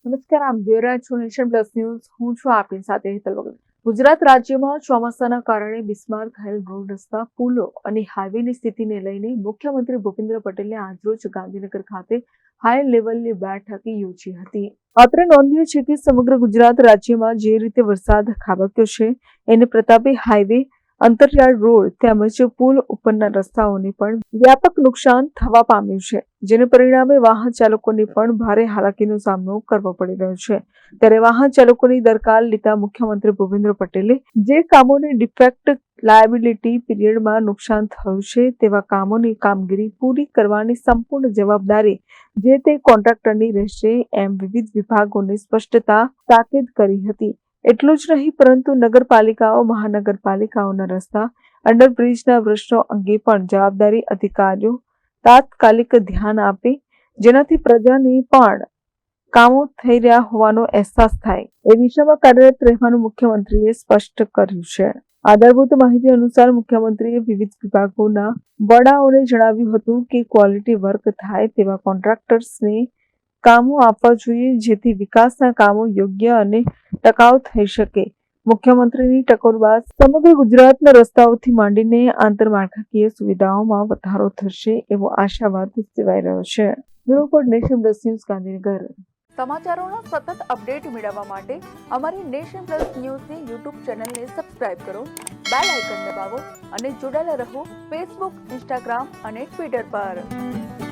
નમસ્કાર, આપ જોઈ રહ્યા છો નેશન પ્લસ ન્યૂઝ. હું છું આપની સાથે હેતલ વગર. ગુજરાત રાજ્યમાં ચોમાસાના કારણે બિસ્માર થયેલ રોડ રસ્તા, પુલો અને હાઈવેની સ્થિતિને લઈને મુખ્યમંત્રી ભૂપેન્દ્ર પટેલે આજરોજ ગાંધીનગર ખાતે હાઈ લેવલની બેઠક યોજી હતી. અત્રે નોંધ્યું છે કે સમગ્ર ગુજરાત રાજ્યમાં જે રીતે વરસાદ ખાબક્યો છે એને પ્રતાપે હાઈવે, અંતરિયાળ રોડ તેમજ પુલ ઉપરના રસ્તાઓને પણ વ્યાપક નુકસાન થવા પામ્યું છે, જેને પરિણામે વાહન ચાલકોને પણ ભારે હાલાકીનો સામનો કરવો પડી રહ્યો છે. ત્યારે વાહન ચાલકોની દરકાર લેતા મુખ્યમંત્રી ભૂપેન્દ્ર પટેલે જે કામોને ડિફેક્ટ લાયબિલિટી પીરિયડમાં નુકસાન થયું છે તેવા કામોની કામગીરી પૂરી કરવાની સંપૂર્ણ જવાબદારી જે તે કોન્ટ્રાક્ટરની રહેશે, એમ વિવિધ વિભાગોને સ્પષ્ટતા તાકીદ કરી હતી. એટલું જ નહીં પરંતુ નગરપાલિકાઓ, મહાનગરપાલિકાઓના રસ્તા, અંડરબ્રિજના પ્રશ્નો અંગે પણ જવાબદારી અધિકારીઓ તાત્કાલિક ધ્યાન આપે, જેનાથી પ્રજાને પણ કામો થઈ રહ્યા હોવાનો અહેસાસ થાય એ દિશામાં કાર્યરત રહેવાનું મુખ્યમંત્રીએ સ્પષ્ટ કર્યું છે. આધારભૂત માહિતી અનુસાર મુખ્યમંત્રીએ વિવિધ વિભાગોના વડાઓને જણાવ્યું હતું કે ક્વોલિટી વર્ક થાય તેવા કોન્ટ્રાક્ટર્સને કામો આપવા જોઈએ, જેથી વિકાસના કામો યોગ્ય અને ટકાઉ થઈ શકે. મુખ્યમંત્રીની ટકોર બાદ સમગ્ર ગુજરાતના રસ્તાઓથી માંડીને આંતરમાળખાકીય સુવિધાઓમાં વધારો થશે એવો આશાવાદ સેવાઈ રહ્યો છે. Bureau report, Nation Plus News, Gandhinagar. સમાચારોના સતત અપડેટ મેળવવા માટે અમારી નેશન પ્લસ ન્યૂઝની યુટ્યુબ ચેનલને સબસ્ક્રાઇબ કરો, બેલ આઇકન દબાવો અને જોડાયેલા રહો ફેસબુક, ઇન્સ્ટાગ્રામ અને ટ્વિટર પર.